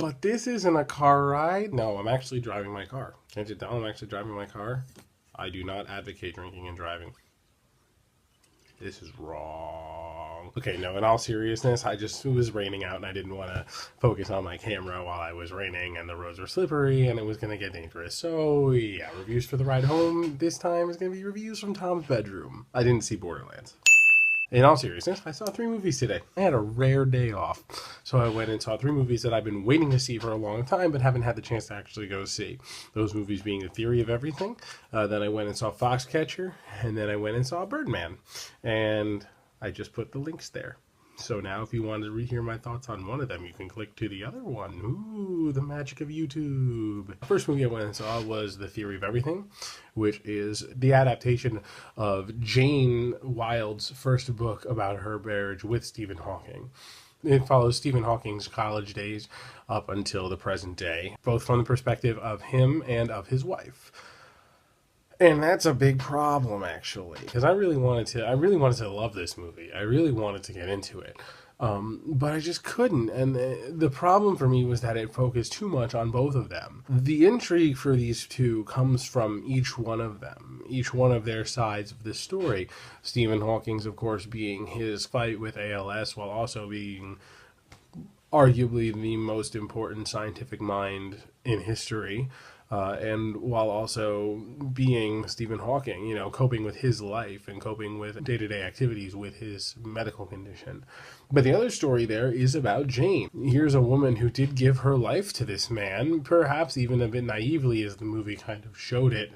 But this isn't a car ride. No, I'm actually driving my car. Can't you tell I'm actually driving my car? I do not advocate drinking and driving. This is wrong. Okay, no, in all seriousness, it was raining out and I didn't want to focus on my camera while I was raining and the roads were slippery and it was going to get dangerous. So, yeah, reviews for the ride home this time is going to be reviews from Tom's bedroom. I didn't see Borderlands. In all seriousness, I saw 3 movies today. I had a rare day off. So I went and saw 3 movies that I've been waiting to see for a long time, but haven't had the chance to actually go see. Those movies being The Theory of Everything. Then I went and saw Foxcatcher. And then I went and saw Birdman. And I just put the links there. So now if you want to rehear my thoughts on one of them, you can click to the other one. Ooh, the magic of YouTube. The first movie I went and saw was The Theory of Everything, which is the adaptation of Jane Wilde's first book about her marriage with Stephen Hawking. It follows Stephen Hawking's college days up until the present day, both from the perspective of him and of his wife. And that's a big problem, actually, because I really wanted to love this movie. I really wanted to get into it, but I just couldn't. And the problem for me was that it focused too much on both of them. The intrigue for these two comes from each one of them, each one of their sides of the story. Stephen Hawking's, of course, being his fight with ALS, while also being arguably the most important scientific mind in history. And while also being Stephen Hawking, coping with his life and coping with day-to-day activities with his medical condition. But the other story there is about Jane. Here's a woman who did give her life to this man, perhaps even a bit naively, as the movie kind of showed it,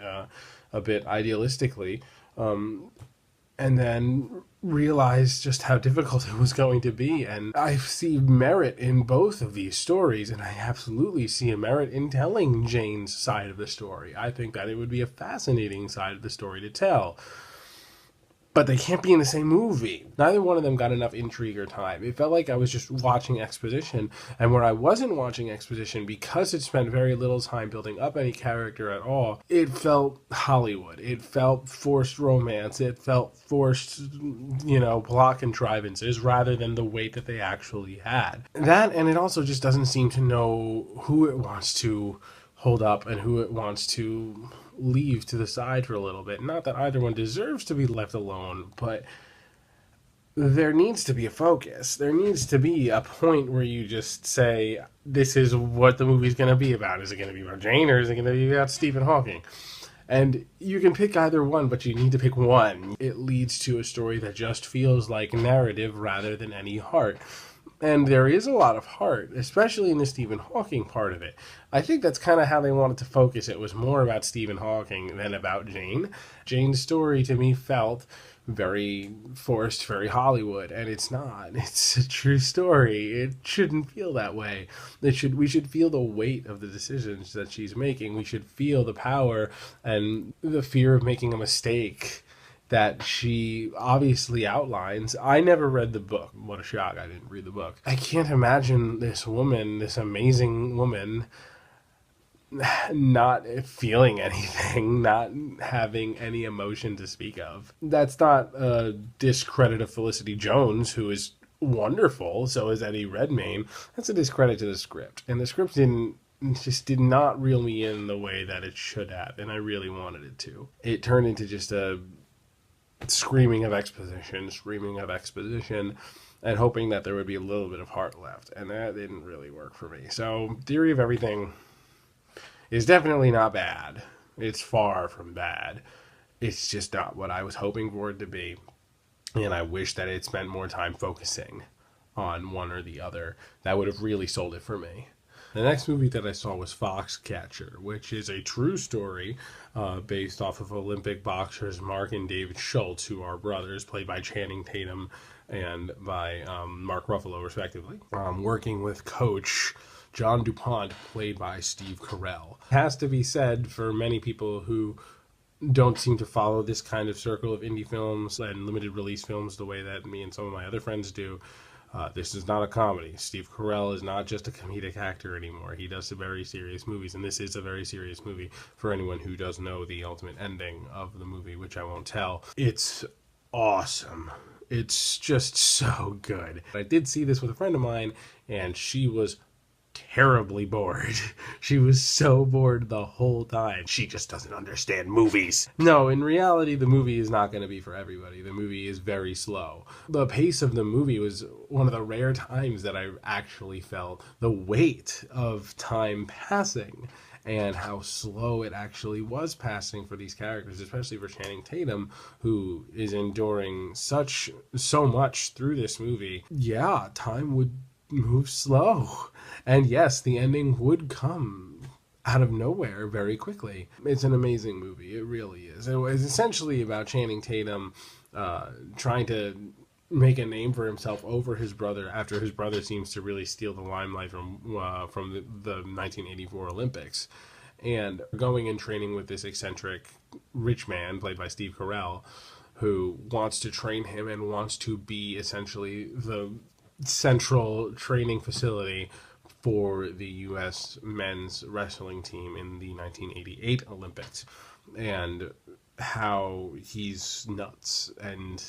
a bit idealistically, and then realized just how difficult it was going to be. And I see merit in both of these stories, and I absolutely see a merit in telling Jane's side of the story. I think that it would be a fascinating side of the story to tell. But they can't be in the same movie. Neither one of them got enough intrigue or time. It felt like I was just watching exposition. And where I wasn't watching exposition, because it spent very little time building up any character at all, it felt Hollywood. It felt forced romance. It felt forced, plot contrivances rather than the weight that they actually had. That, and it also just doesn't seem to know who it wants to hold up and who it wants to leave to the side for a little bit. Not that either one deserves to be left alone, but there needs to be a focus. There needs to be a point where you just say, this is what the movie's going to be about. Is it going to be about Jane, or is it going to be about Stephen Hawking? And you can pick either one, but you need to pick one. It leads to a story that just feels like narrative rather than any heart. And there is a lot of heart, especially in the Stephen Hawking part of it. I think that's kind of how they wanted to focus. It was more about Stephen Hawking than about Jane. Jane's story, to me, felt very forced, very Hollywood, and it's not. It's a true story. It shouldn't feel that way. We should feel the weight of the decisions that she's making. We should feel the power and the fear of making a mistake that she obviously outlines. I never read the book. What a shock, I didn't read the book. I can't imagine this woman, this amazing woman, not feeling anything, not having any emotion to speak of. That's not a discredit of Felicity Jones, who is wonderful, so is Eddie Redmayne. That's a discredit to the script. And the script did not reel me in the way that it should have, and I really wanted it to. It turned into just a screaming of exposition, and hoping that there would be a little bit of heart left. And that didn't really work for me. So, Theory of Everything is definitely not bad. It's far from bad. It's just not what I was hoping for it to be. And I wish that it spent more time focusing on one or the other. That would have really sold it for me. The next movie that I saw was Foxcatcher, which is a true story based off of Olympic boxers Mark and David Schultz, who are brothers, played by Channing Tatum and by Mark Ruffalo, respectively, working with Coach John DuPont, played by Steve Carell. It has to be said, for many people who don't seem to follow this kind of circle of indie films and limited release films the way that me and some of my other friends do, this is not a comedy. Steve Carell is not just a comedic actor anymore. He does some very serious movies, and this is a very serious movie for anyone who does know the ultimate ending of the movie, which I won't tell. It's awesome. It's just so good. I did see this with a friend of mine, and she was terribly bored. She was so bored the whole time. She just doesn't understand movies. No, in reality, the movie is not going to be for everybody. The movie is very slow. The pace of the movie was one of the rare times that I actually felt the weight of time passing and how slow it actually was passing for these characters, especially for Channing Tatum, who is enduring so much through this movie. Yeah, time would move slow. And yes, the ending would come out of nowhere very quickly. It's an amazing movie. It really is. It was essentially about Channing Tatum trying to make a name for himself over his brother after his brother seems to really steal the limelight from the 1984 Olympics. And going and training with this eccentric rich man played by Steve Carell, who wants to train him and wants to be essentially the central training facility for the U.S. men's wrestling team in the 1988 Olympics, and how he's nuts and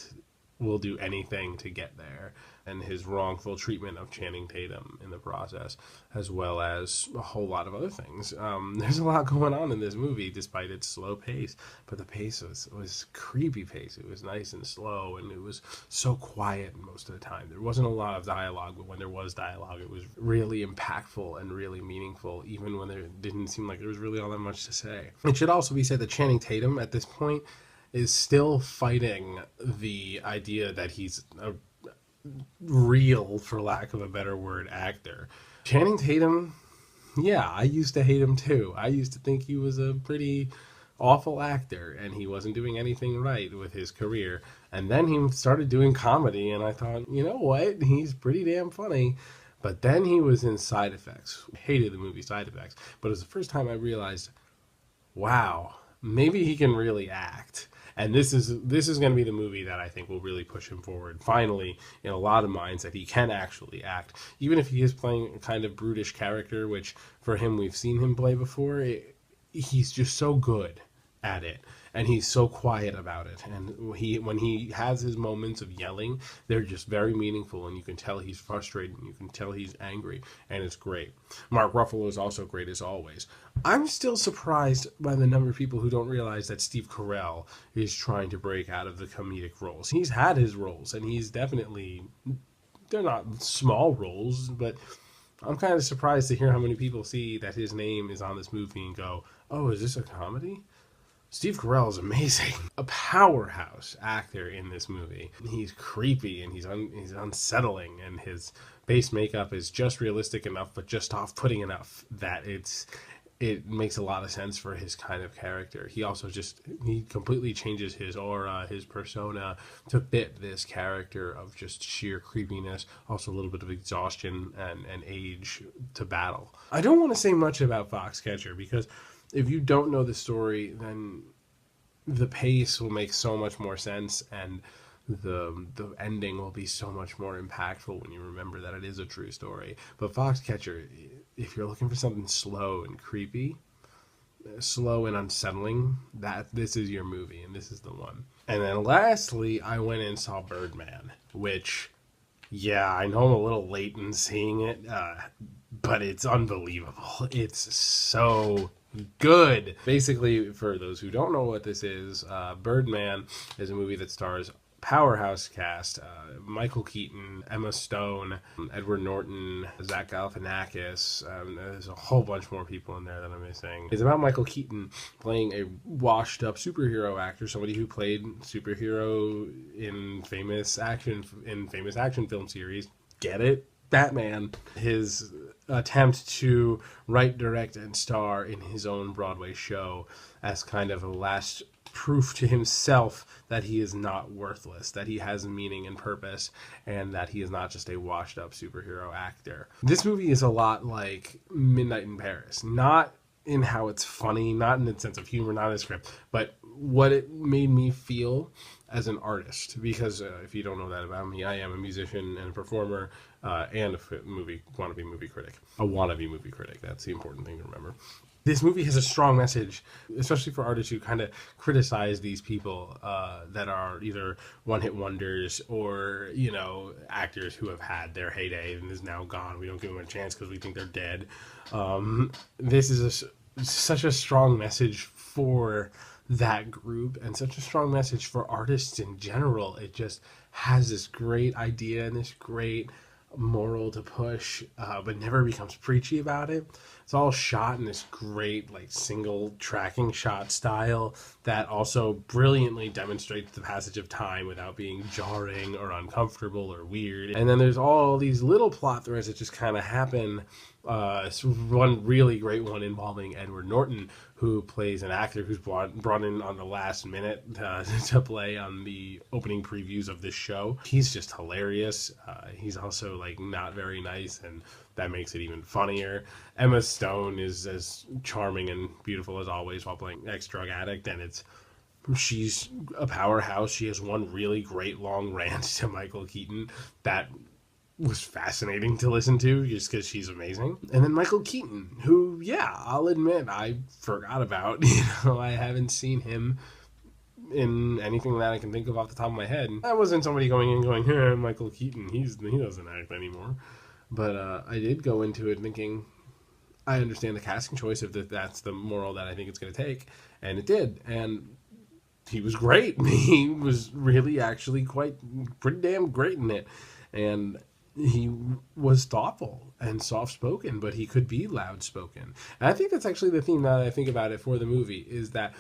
will do anything to get there, and his wrongful treatment of Channing Tatum in the process, as well as a whole lot of other things. There's a lot going on in this movie, despite its slow pace, but the pace was creepy pace. It was nice and slow, and it was so quiet most of the time. There wasn't a lot of dialogue, but when there was dialogue, it was really impactful and really meaningful, even when there didn't seem like there was really all that much to say. It should also be said that Channing Tatum, at this point, is still fighting the idea that he's a real, for lack of a better word, actor. Channing Tatum, yeah, I used to hate him too. I used to think he was a pretty awful actor and he wasn't doing anything right with his career. And then he started doing comedy and I thought, you know what, he's pretty damn funny. But then he was in Side Effects. I hated the movie Side Effects, but it was the first time I realized, wow, maybe he can really act. And this is going to be the movie that I think will really push him forward, finally, in a lot of minds, that he can actually act. Even if he is playing a kind of brutish character, which for him we've seen him play before, he's just so good at it. And he's so quiet about it. And when he has his moments of yelling, they're just very meaningful. And you can tell he's frustrated. And you can tell he's angry. And it's great. Mark Ruffalo is also great as always. I'm still surprised by the number of people who don't realize that Steve Carell is trying to break out of the comedic roles. He's had his roles. And he's definitely... They're not small roles. But I'm kind of surprised to hear how many people see that his name is on this movie and go, oh, is this a comedy? Steve Carell is amazing. A powerhouse actor in this movie. He's creepy and he's unsettling, and his base makeup is just realistic enough but just off-putting enough that it makes a lot of sense for his kind of character. He also he completely changes his aura, his persona to fit this character of just sheer creepiness, also a little bit of exhaustion and age to battle. I don't want to say much about Foxcatcher because if you don't know the story, then the pace will make so much more sense, and the ending will be so much more impactful when you remember that it is a true story. But Foxcatcher, if you're looking for something slow and creepy, slow and unsettling, this is your movie, and this is the one. And then lastly, I went and saw Birdman, which, yeah, I know I'm a little late in seeing it, but it's unbelievable. It's so good. Basically, for those who don't know what this is, Birdman is a movie that stars powerhouse cast, Michael Keaton, Emma Stone, Edward Norton, Zach Galifianakis. There's a whole bunch more people in there that I'm missing. It's about Michael Keaton playing a washed up superhero actor, somebody who played superhero in famous action film series. Get it? Batman. His attempt to write, direct, and star in his own Broadway show as kind of a last proof to himself that he is not worthless, that he has meaning and purpose, and that he is not just a washed up superhero actor. This movie is a lot like Midnight in Paris, not in how it's funny, not in the sense of humor, not in the script, but what it made me feel as an artist. Because if you don't know that about me, I am a musician and a performer, and a wannabe movie critic. A wannabe movie critic, that's the important thing to remember. This movie has a strong message, especially for artists who kind of criticize these people that are either one-hit wonders or, actors who have had their heyday and is now gone. We don't give them a chance because we think they're dead. This is such a strong message for that group and such a strong message for artists in general. It just has this great idea and this great moral to push, but never becomes preachy about it. It's all shot in this great, like, single tracking shot style that also brilliantly demonstrates the passage of time without being jarring or uncomfortable or weird. And then there's all these little plot threads that just kind of happen. One really great one involving Edward Norton, who plays an actor who's brought in on the last minute to play on the opening previews of this show. He's just hilarious. He's also, like, not very nice, and that makes it even funnier. Emma Stone is as charming and beautiful as always while playing ex-drug addict, and she's a powerhouse. She has one really great long rant to Michael Keaton that was fascinating to listen to just because she's amazing. And then Michael Keaton, who, yeah, I'll admit I forgot about. I haven't seen him in anything that I can think of off the top of my head. I wasn't somebody going in going, hey, Michael Keaton, he doesn't act anymore. But I did go into it thinking, I understand the casting choice if that's the moral that I think it's going to take. And it did. And he was great. He was really actually pretty damn great in it. And he was thoughtful and soft-spoken, but he could be loud-spoken. And I think that's actually the theme, now that I think about it, for the movie, is that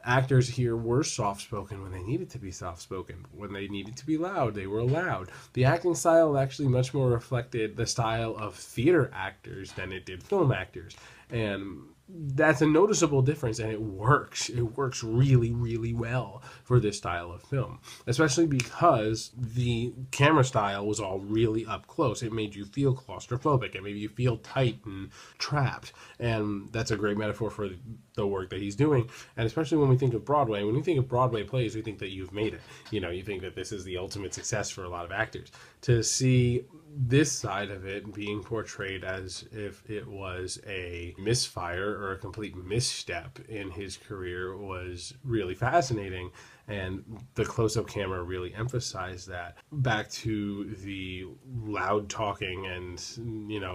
actors here were soft-spoken when they needed to be soft-spoken. When they needed to be loud, they were loud. The acting style actually much more reflected the style of theater actors than it did film actors. And that's a noticeable difference, and it works. It works really, really well for this style of film, especially because the camera style was all really up close. It made you feel claustrophobic. It made you feel tight and trapped, and that's a great metaphor for the work that he's doing. And especially when we think of Broadway, when we think of Broadway plays, we think that you've made it. You think that this is the ultimate success for a lot of actors. To see this side of it being portrayed as if it was a misfire or a complete misstep in his career was really fascinating, and the close-up camera really emphasized that. Back to the loud talking and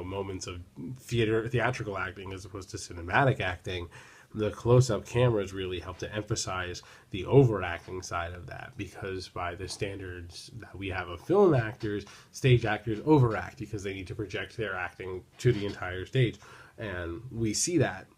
moments of theatrical acting as opposed to cinematic acting, the close-up cameras really help to emphasize the overacting side of that, because by the standards that we have of film actors, stage actors overact because they need to project their acting to the entire stage. And we see that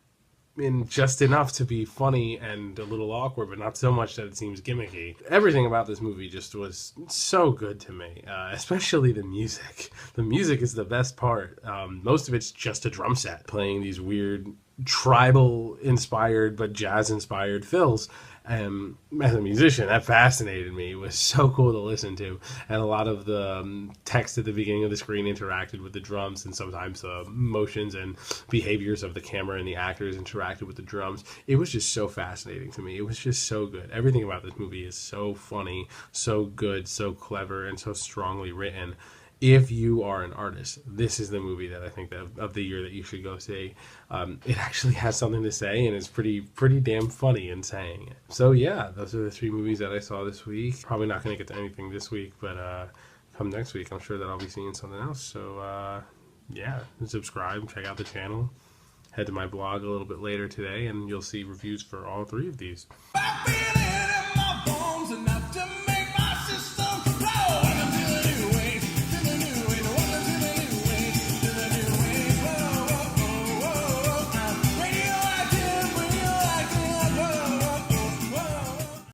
in just enough to be funny and a little awkward, but not so much that it seems gimmicky. Everything about this movie just was so good to me, especially the music. The music is the best part. Most of it's just a drum set playing these weird tribal inspired but jazz inspired fills. As a musician, that fascinated me. It was so cool to listen to, and a lot of the text at the beginning of the screen interacted with the drums, and sometimes the motions and behaviors of the camera and the actors interacted with the drums. It was just so fascinating to me. It was just so good. Everything about this movie is so funny, so good, so clever, and so strongly written. If you are an artist, this is the movie that I think of the year that you should go see. It actually has something to say, and it's pretty damn funny in saying it. So yeah, those are the 3 movies that I saw this week. Probably not going to get to anything this week, but come next week, I'm sure that I'll be seeing something else. So yeah, subscribe, check out the channel. Head to my blog a little bit later today, and you'll see reviews for all 3 of these.